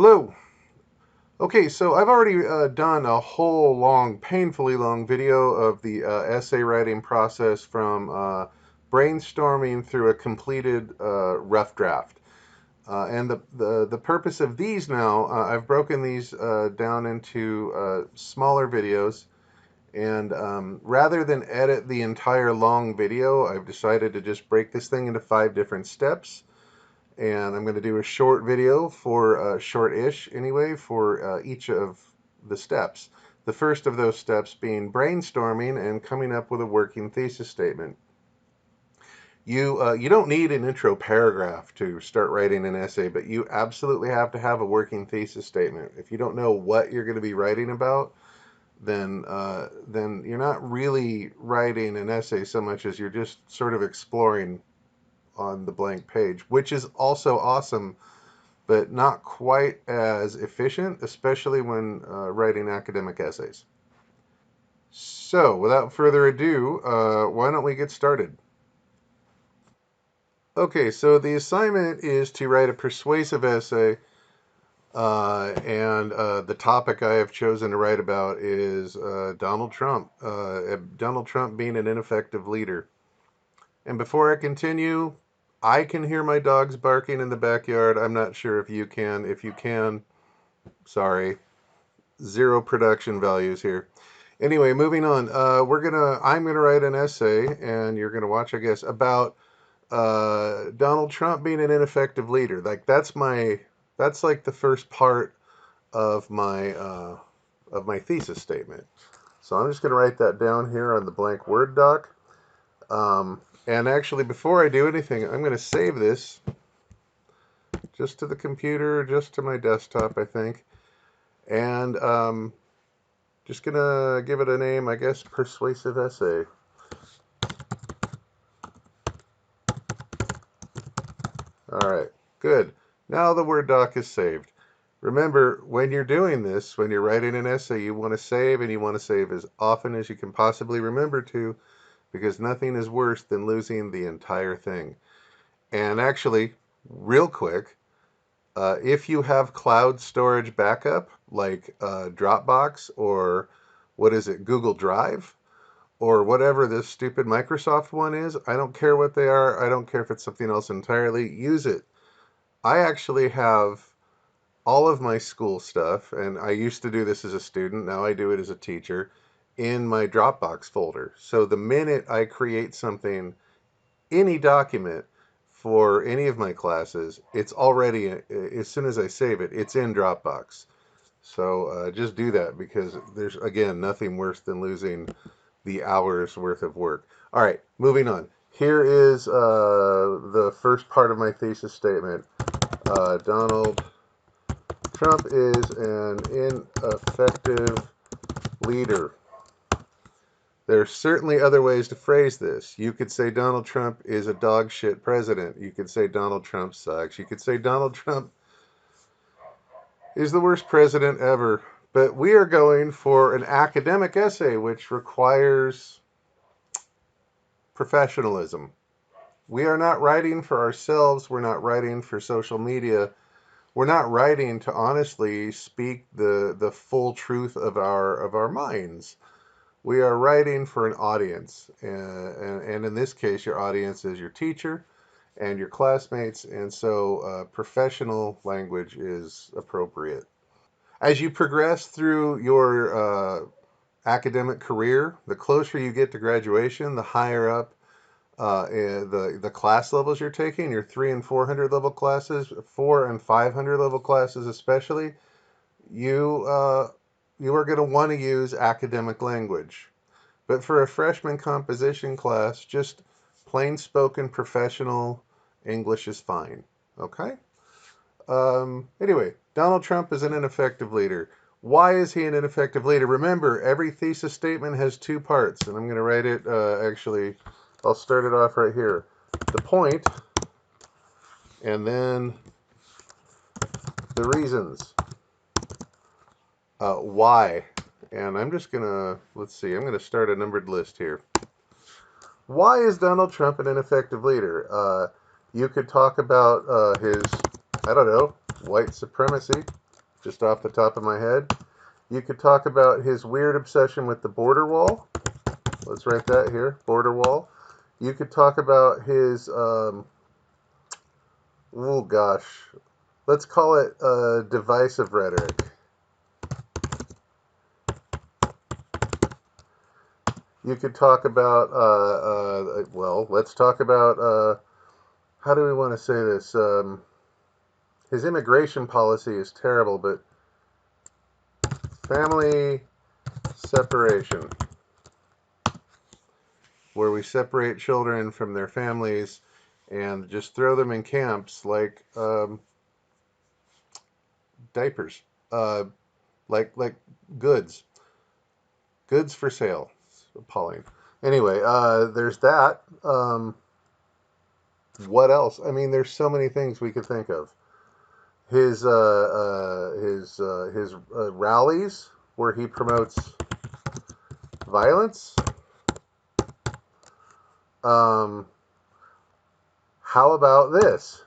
Hello. Okay, so I've already done a whole long, painfully long video of the essay writing process from brainstorming through a completed rough draft. And the purpose of these now, I've broken these down into smaller videos. And rather than edit the entire long video, I've decided to just break this thing into 5 different steps, and I'm going to do a short video for short-ish anyway for each of the steps. The first of those steps being brainstorming and coming up with a working thesis statement. You don't need an intro paragraph to start writing an essay, but you absolutely have to have a working thesis statement. If you don't know what you're going to be writing about, then you're not really writing an essay so much as you're just sort of exploring on the blank page, which is also awesome, but not quite as efficient, especially when writing academic essays. So, without further ado, why don't we get started? Okay, so the assignment is to write a persuasive essay, and the topic I have chosen to write about is Donald Trump. Donald Trump being an ineffective leader. And before I continue, I can hear my dogs barking in the backyard. I'm not sure if you can. If you can, sorry. Zero production values here. Anyway, moving on. I'm gonna write an essay, and you're gonna watch, I guess, about Donald Trump being an ineffective leader. That's like the first part of my thesis statement. So I'm just gonna write that down here on the blank Word doc. And actually, before I do anything, I'm going to save this just to the computer, just to my desktop, I think. And just going to give it a name, I guess, Persuasive Essay. All right, good. Now the Word doc is saved. Remember, when you're doing this, when you're writing an essay, you want to save, and you want to save as often as you can possibly remember to, because nothing is worse than losing the entire thing. And actually, real quick, if you have cloud storage backup like Dropbox or what is it, Google Drive or whatever this stupid Microsoft one is, I don't care what they are. I don't care if it's something else entirely. Use it. I actually have all of my school stuff, and I used to do this as a student. Now I do it as a teacher in my Dropbox folder. So the minute I create something, any document for any of my classes, it's already, as soon as I save it, it's in Dropbox. So just do that, because there's, again, nothing worse than losing the hours worth of work. All right, moving on. Here is the first part of my thesis statement. Donald Trump is an ineffective leader. There's certainly other ways to phrase this. You could say Donald Trump is a dog shit president. You could say Donald Trump sucks. You could say Donald Trump is the worst president ever. But we are going for an academic essay, which requires professionalism. We are not writing for ourselves. We're not writing for social media. We're not writing to honestly speak the full truth of our minds. We are writing for an audience, and in this case, your audience is your teacher and your classmates, and so professional language is appropriate. As you progress through your academic career, the closer you get to graduation, the higher up the class levels you're taking, your 300 and 400 level classes, 400 and 500 level classes especially, you you are going to want to use academic language. But for a freshman composition class, just plain spoken professional English is fine. Okay? Anyway, Donald Trump is an ineffective leader. Why is he an ineffective leader? Remember, every thesis statement has 2 parts, and I'm going to write it, actually, I'll start it off right here. The point, and then the reasons. Why? And I'm just going to, let's see, I'm going to start a numbered list here. Why is Donald Trump an ineffective leader? You could talk about his, I don't know, white supremacy. just off the top of my head. You could talk about his weird obsession with the border wall. Let's write that here, border wall. You could talk about his, oh gosh, let's call it divisive rhetoric. You could talk about, well, let's talk about, how do we want to say this? His immigration policy is terrible, but family separation, where we separate children from their families and just throw them in camps like diapers, uh, like goods for sale. It's appalling. Anyway, there's that. What else? I mean, there's so many things we could think of. His rallies where he promotes violence. How about this?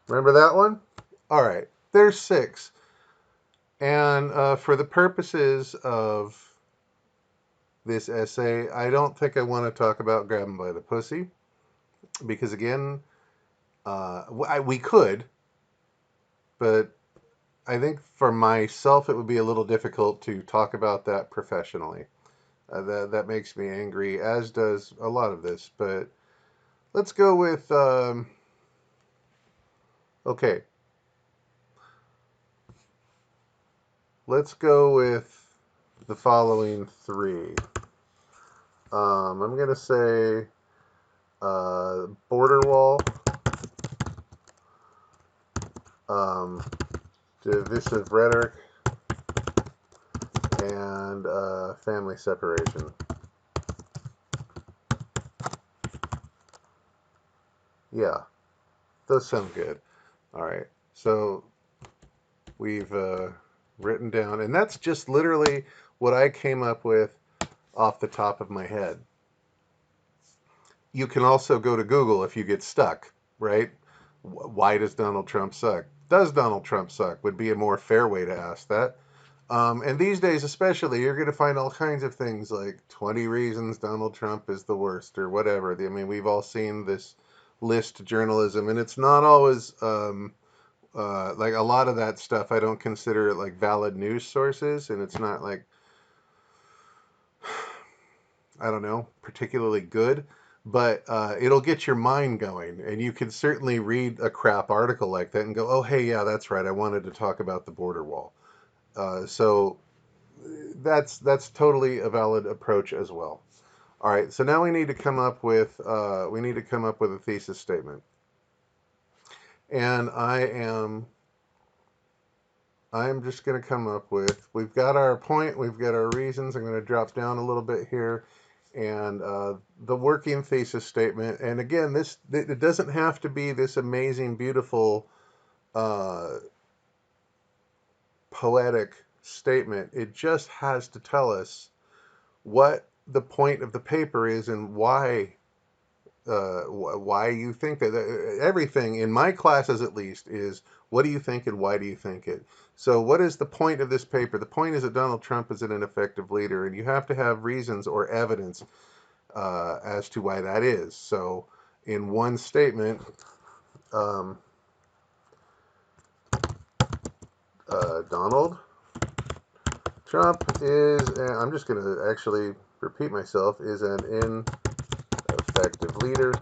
Remember that one? All right, there's 6. And for the purposes of this essay, I don't think I want to talk about grab 'em by the pussy, because again, we could, but I think for myself it would be a little difficult to talk about that professionally. That makes me angry, as does a lot of this. But let's go with okay. Let's go with the following 3. I'm gonna say border wall, divisive rhetoric, and family separation. Yeah, those sound good. All right, so we've written down, and that's just literally what I came up with off the top of my head. You can also go to Google if you get stuck, right? Why does Donald Trump suck? Does Donald Trump suck? Would be a more fair way to ask that. And these days, especially, you're going to find all kinds of things like 20 reasons Donald Trump is the worst or whatever. I mean, we've all seen this list journalism, and it's not always like a lot of that stuff. I don't consider it like valid news sources, and it's not like, I don't know, particularly good. But it'll get your mind going, and you can certainly read a crap article like that and go, "Oh, hey, yeah, that's right. I wanted to talk about the border wall." So that's totally a valid approach as well. All right, so now we need to come up with a thesis statement, and I'm just going to come up with. We've got our point, we've got our reasons. I'm going to drop down a little bit here, and the working thesis statement. And again, it doesn't have to be this amazing, beautiful, uh, poetic statement. It just has to tell us what the point of the paper is and why you think that. Everything in my classes, at least, is what do you think and why do you think it. So what is the point of this paper? The point is that Donald Trump is an ineffective leader, and you have to have reasons or evidence as to why that is. So in one statement, um, Donald Trump is, and I'm just going to actually repeat myself, is an ineffective leader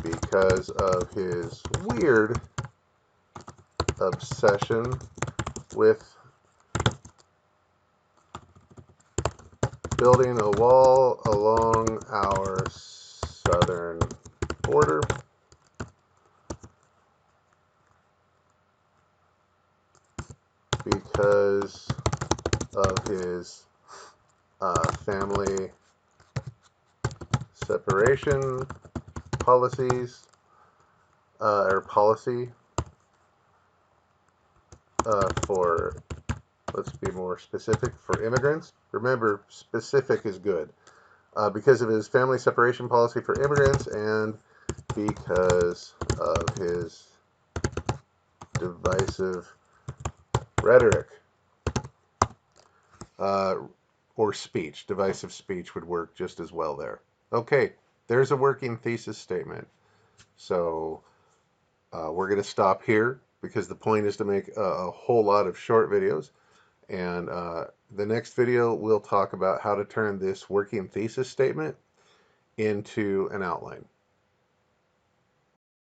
because of his weird obsession with building a wall along our southern border, because of his family separation policies, or policy for, let's be more specific, for immigrants. Remember, specific is good. Because of his family separation policy for immigrants and because of his divisive rhetoric. Or speech. Divisive speech would work just as well there. Okay, there's a working thesis statement. So we're going to stop here because the point is to make a whole lot of short videos. And the next video, we'll talk about how to turn this working thesis statement into an outline.